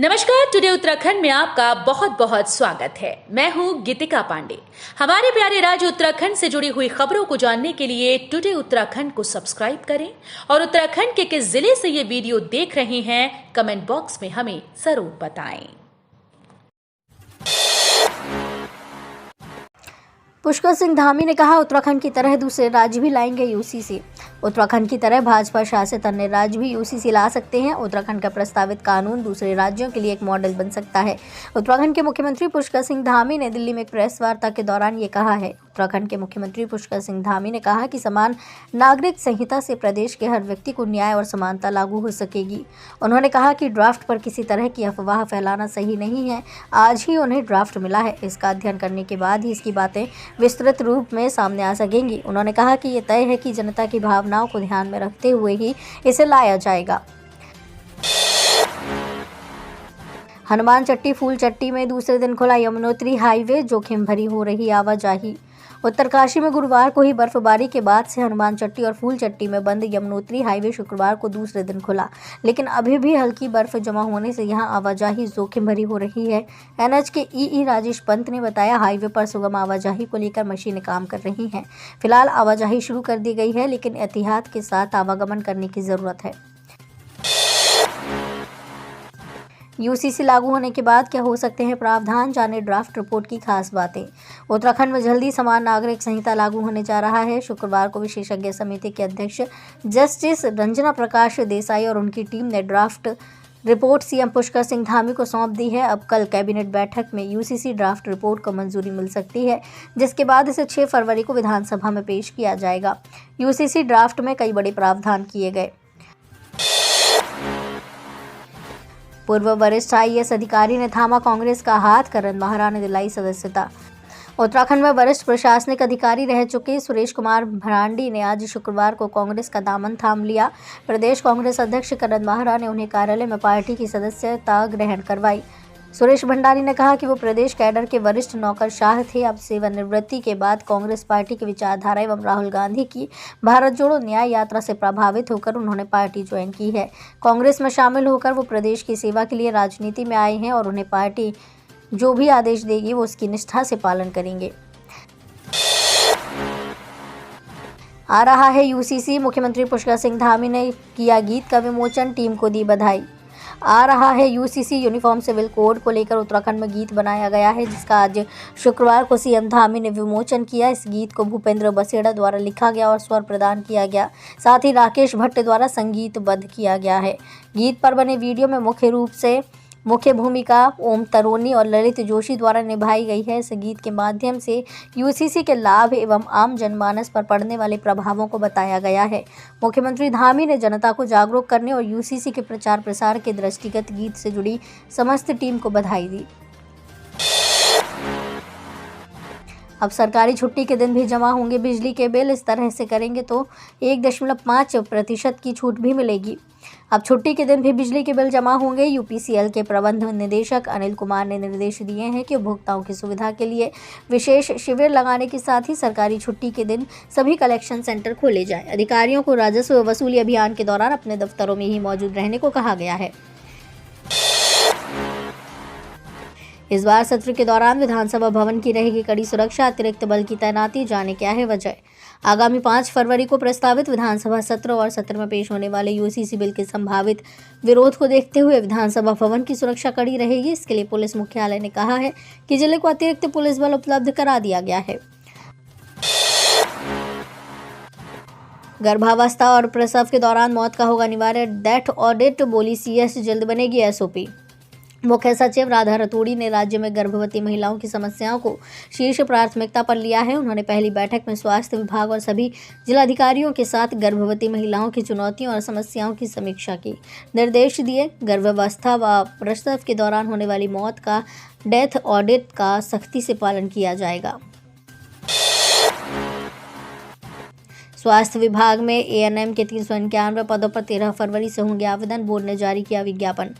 नमस्कार। टुडे उत्तराखंड में आपका बहुत बहुत स्वागत है। मैं हूं गीतिका पांडे। हमारे प्यारे राज्य उत्तराखंड से जुड़ी हुई खबरों को जानने के लिए टुडे उत्तराखंड को सब्सक्राइब करें और उत्तराखंड के किस जिले से ये वीडियो देख रहे हैं कमेंट बॉक्स में हमें जरूर बताएं। पुष्कर सिंह धामी ने कहा, उत्तराखंड की तरह दूसरे राज्य भी लाएंगे यूसीसी। उत्तराखंड की तरह भाजपा शासित अन्य राज्य भी यूसीसी ला सकते हैं। उत्तराखंड का प्रस्तावित कानून दूसरे राज्यों के लिए एक मॉडल बन सकता है। उत्तराखंड के मुख्यमंत्री पुष्कर सिंह धामी ने दिल्ली में एक प्रेस वार्ता के दौरान ये कहा है। उत्तराखंड के मुख्यमंत्री पुष्कर सिंह धामी ने कहा कि समान नागरिक संहिता से प्रदेश के हर व्यक्ति को न्याय और समानता लागू हो सकेगी। उन्होंने कहा कि ड्राफ्ट पर किसी तरह की अफवाह फैलाना सही नहीं है। आज ही उन्हें ड्राफ्ट मिला है, इसका अध्ययन करने के बाद ही इसकी बातें विस्तृत रूप में सामने आ सकेंगी। उन्होंने कहा कि ये तय है कि जनता की भावनाओं को ध्यान में रखते हुए ही इसे लाया जाएगा। हनुमान चट्टी फूल चट्टी में दूसरे दिन खुला यमुनोत्री हाईवे, जोखिम भरी हो रही आवाजाही। उत्तरकाशी में गुरुवार को ही बर्फबारी के बाद से हनुमान चट्टी और फूल चट्टी में बंद यमुनोत्री हाईवे शुक्रवार को दूसरे दिन खुला, लेकिन अभी भी हल्की बर्फ जमा होने से यहां आवाजाही जोखिम भरी हो रही है। एनएच के ईई राजेश पंत ने बताया, हाईवे पर सुगम आवाजाही को लेकर मशीनें काम कर रही हैं। फिलहाल आवाजाही शुरू कर दी गई है, लेकिन एहतियात के साथ आवागमन करने की जरूरत है। यूसीसी लागू होने के बाद क्या हो सकते हैं प्रावधान, जाने ड्राफ्ट रिपोर्ट की खास बातें। उत्तराखंड में जल्दी समान नागरिक संहिता लागू होने जा रहा है। शुक्रवार को विशेषज्ञ समिति के अध्यक्ष जस्टिस रंजना प्रकाश देसाई और उनकी टीम ने draft report CM Pushkar Singh Dhami को सौंप दी है। अब कल कैबिनेट बैठक में यूसीसी ड्राफ्ट रिपोर्ट को मंजूरी मिल सकती है, जिसके बाद इसे 6 फरवरी को विधानसभा में पेश किया जाएगा। यूसीसी ड्राफ्ट में कई बड़े प्रावधान किए गए। पूर्व वरिष्ठ आईएएस अधिकारी ने थामा कांग्रेस का हाथ, करण माहरा ने दिलाई सदस्यता। उत्तराखंड में वरिष्ठ प्रशासनिक अधिकारी रह चुके सुरेश कुमार भरांडी ने आज शुक्रवार को कांग्रेस का दामन थाम लिया। प्रदेश कांग्रेस अध्यक्ष करण माहरा ने उन्हें कार्यालय में पार्टी की सदस्यता ग्रहण करवाई। सुरेश भंडारी ने कहा कि वो प्रदेश कैडर के वरिष्ठ नौकरशाह थे। अब सेवानिवृत्ति के बाद कांग्रेस पार्टी की विचारधारा एवं राहुल गांधी की भारत जोड़ो न्याय यात्रा से प्रभावित होकर उन्होंने पार्टी ज्वाइन की है। कांग्रेस में शामिल होकर वो प्रदेश की सेवा के लिए राजनीति में आए हैं और उन्हें पार्टी जो भी आदेश देगी वो उसकी निष्ठा से पालन करेंगे। आ रहा है यूसीसी, मुख्यमंत्री पुष्कर सिंह धामी ने किया गीत का विमोचन, टीम को दी बधाई। आ रहा है यूसीसी यूनिफॉर्म सिविल कोड को लेकर उत्तराखंड में गीत बनाया गया है, जिसका आज शुक्रवार को सीएम धामी ने विमोचन किया। इस गीत को भूपेंद्र बसेड़ा द्वारा लिखा गया और स्वर प्रदान किया गया, साथ ही राकेश भट्ट द्वारा संगीतबद्ध किया गया है। गीत पर बने वीडियो में मुख्य भूमिका ओम तरोनी और ललित जोशी द्वारा निभाई गई है। इस गीत के माध्यम से यूसीसी के लाभ एवं आम जनमानस पर पड़ने वाले प्रभावों को बताया गया है। मुख्यमंत्री धामी ने जनता को जागरूक करने और यूसीसी के प्रचार प्रसार के दृष्टिगत गीत से जुड़ी समस्त टीम को बधाई दी। अब सरकारी छुट्टी के दिन भी जमा होंगे बिजली के बिल। इस तरह से करेंगे तो 1.5% की छूट भी मिलेगी। अब छुट्टी के दिन भी बिजली के बिल जमा होंगे। यूपीसीएल के प्रबंध निदेशक अनिल कुमार ने निर्देश दिए हैं कि उपभोक्ताओं की सुविधा के लिए विशेष शिविर लगाने के साथ ही सरकारी छुट्टी के दिन सभी कलेक्शन सेंटर खोले जाएं। अधिकारियों को राजस्व वसूली अभियान के दौरान अपने दफ्तरों में ही मौजूद रहने को कहा गया है। इस बार सत्र के दौरान विधानसभा भवन की रहेगी कड़ी सुरक्षा, अतिरिक्त बल की तैनाती, जाने क्या है वजह। आगामी 5 फरवरी को प्रस्तावित विधानसभा सत्र और सत्र में पेश होने वाले यूसीसी बिल के संभावित विरोध को देखते हुए विधानसभा भवन की सुरक्षा कड़ी रहेगी। इसके लिए पुलिस मुख्यालय ने कहा है कि जिले को अतिरिक्त पुलिस बल उपलब्ध करा दिया गया है। गर्भावस्था और प्रसव के दौरान मौत का होगा अनिवार्य डेथ ऑडिट, बोली सीएस, जल्द बनेगी एसओपी। मुख्य सचिव राधा रतूड़ी ने राज्य में गर्भवती महिलाओं की समस्याओं को शीर्ष प्राथमिकता पर लिया है। उन्होंने पहली बैठक में स्वास्थ्य विभाग और सभी जिलाधिकारियों के साथ गर्भवती महिलाओं की चुनौतियों और समस्याओं की समीक्षा की। निर्देश दिए, गर्भावस्था व प्रसव के दौरान होने वाली मौत का डेथ ऑडिट का सख्ती से पालन किया जाएगा। स्वास्थ्य विभाग में एएनएम के 391 पदों पर 13 फरवरी से होंगे आवेदन, बोर्ड ने जारी किया विज्ञापन।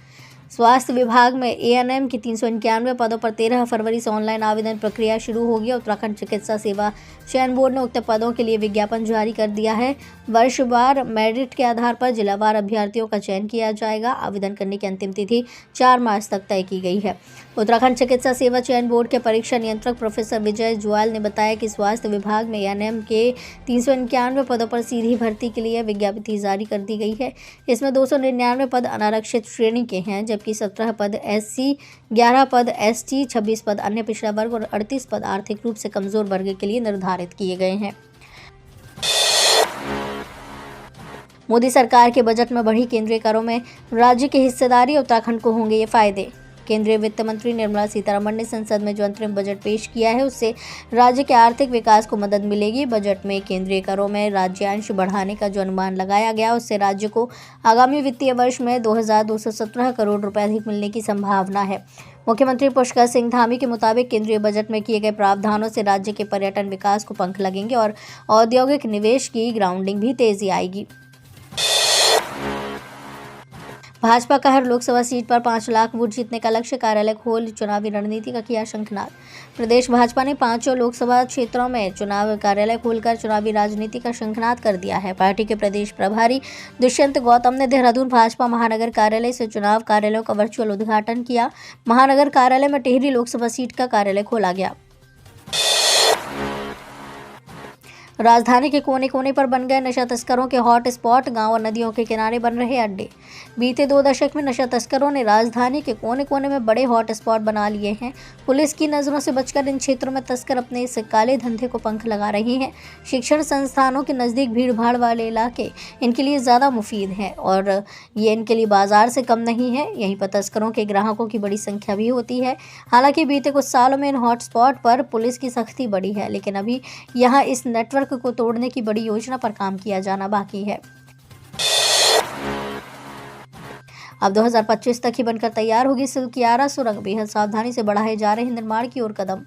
स्वास्थ्य विभाग में एएनएम की 391 पदों पर 13 फरवरी से ऑनलाइन आवेदन प्रक्रिया शुरू होगी। उत्तराखंड चिकित्सा सेवा चयन बोर्ड ने उक्त पदों के लिए विज्ञापन जारी कर दिया है। वर्षवार मेरिट के आधार पर जिलावार अभ्यर्थियों का चयन किया जाएगा। आवेदन करने की अंतिम तिथि 4 मार्च तक तय की गई है। उत्तराखंड चिकित्सा सेवा चयन बोर्ड के परीक्षा नियंत्रक प्रोफेसर विजय जुआल ने बताया कि स्वास्थ्य विभाग में एएनएम के 391 पदों पर सीधी भर्ती के लिए विज्ञप्ति जारी कर दी गई है। इसमें 299 पद अनारक्षित श्रेणी के हैं, जबकि 17 पद एससी, 11 पद एसटी, 26 पद अन्य पिछड़ा वर्ग और 38 पद आर्थिक रूप से कमजोर वर्ग के लिए निर्धारित किए गए हैं। मोदी सरकार के बजट में बढ़ी केंद्रीय करों में राज्य की हिस्सेदारी, उत्तराखंड को होंगे ये फायदे। केंद्रीय वित्त मंत्री निर्मला सीतारमण ने संसद में जो अंतरिम बजट पेश किया है, उससे राज्य के आर्थिक विकास को मदद मिलेगी। बजट में केंद्रीय करों में राज्यांश बढ़ाने का जो अनुमान लगाया गया, उससे राज्य को आगामी वित्तीय वर्ष में 2217 करोड़ रुपए अधिक मिलने की संभावना है। मुख्यमंत्री पुष्कर सिंह धामी के मुताबिक केंद्रीय बजट में किए गए प्रावधानों से राज्य के पर्यटन विकास को पंख लगेंगे और औद्योगिक निवेश की ग्राउंडिंग भी तेजी आएगी। भाजपा का हर लोकसभा सीट पर 5 लाख वोट जीतने का लक्ष्य, कार्यालय खोल चुनावी रणनीति का किया शंखनाद। प्रदेश भाजपा ने 5 लोकसभा क्षेत्रों में चुनाव कार्यालय खोलकर चुनावी राजनीति का शंखनाद कर दिया है। पार्टी के प्रदेश प्रभारी दुष्यंत गौतम ने देहरादून भाजपा महानगर कार्यालय से चुनाव कार्यालयों का वर्चुअल उद्घाटन किया। महानगर कार्यालय में टिहरी लोकसभा सीट का कार्यालय खोला गया। राजधानी के कोने कोने पर बन गए नशा तस्करों के हॉट स्पॉट, गांव और नदियों के किनारे बन रहे अड्डे। बीते 2 दशक में नशा तस्करों ने राजधानी के कोने कोने में बड़े हॉट स्पॉट बना लिए हैं। पुलिस की नजरों से बचकर इन क्षेत्रों में तस्कर अपने इस काले धंधे को पंख लगा रहे हैं। शिक्षण संस्थानों के नज़दीक भीड़ भाड़ वाले इलाके इनके लिए ज़्यादा मुफीद हैं और ये इनके लिए बाजार से कम नहीं है। यहीं पर तस्करों के ग्राहकों की बड़ी संख्या भी होती है। हालांकि बीते कुछ सालों में इन हॉट स्पॉट पर पुलिस की सख्ती बढ़ी है, लेकिन अभी यहाँ इस नेटवर्क को तोड़ने की बड़ी योजना पर काम किया जाना बाकी है। अब 2025 तक ही बनकर तैयार होगी सिलक्यारा सुरंग। बेहद सावधानी से बढ़ाए जा रहे हैं निर्माण की ओर कदम।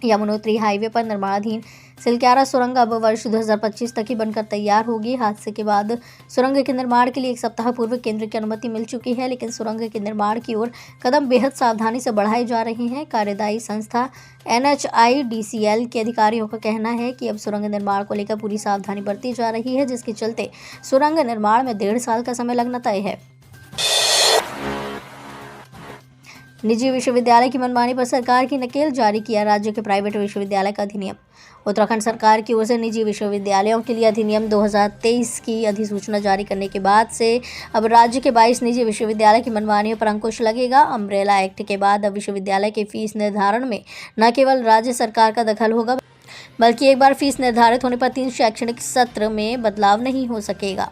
यमुनोत्री हाईवे पर निर्माणाधीन सिलक्यारा सुरंग अब वर्ष 2025 तक ही बनकर तैयार होगी। हादसे के बाद सुरंग के निर्माण के लिए 1 सप्ताह पूर्व केंद्र की अनुमति मिल चुकी है, लेकिन सुरंग के निर्माण की ओर कदम बेहद सावधानी से बढ़ाए जा रहे हैं। कार्यदायी संस्था NHIDCL के अधिकारियों का कहना है कि अब सुरंग निर्माण को लेकर पूरी सावधानी बरती जा रही है, जिसके चलते सुरंग निर्माण में 1.5 साल का समय लगना तय है। निजी विश्वविद्यालय की मनमानी पर सरकार की नकेल, जारी किया राज्य के प्राइवेट विश्वविद्यालय का अधिनियम। उत्तराखंड सरकार की ओर से निजी विश्वविद्यालयों के लिए अधिनियम 2023 की अधिसूचना जारी करने के बाद से अब राज्य के 22 निजी विश्वविद्यालय की मनमानियों पर अंकुश लगेगा। अम्ब्रेला एक्ट के बाद अब विश्वविद्यालय के फीस निर्धारण में न केवल राज्य सरकार का दखल होगा, बल्कि एक बार फीस निर्धारित होने पर 3 शैक्षणिक सत्र में बदलाव नहीं हो सकेगा।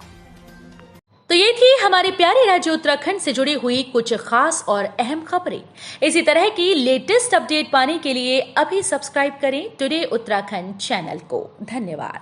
तो ये थी हमारे प्यारे राज्य उत्तराखंड से जुड़ी हुई कुछ खास और अहम खबरें। इसी तरह की लेटेस्ट अपडेट पाने के लिए अभी सब्सक्राइब करें टुडे उत्तराखंड चैनल को। धन्यवाद।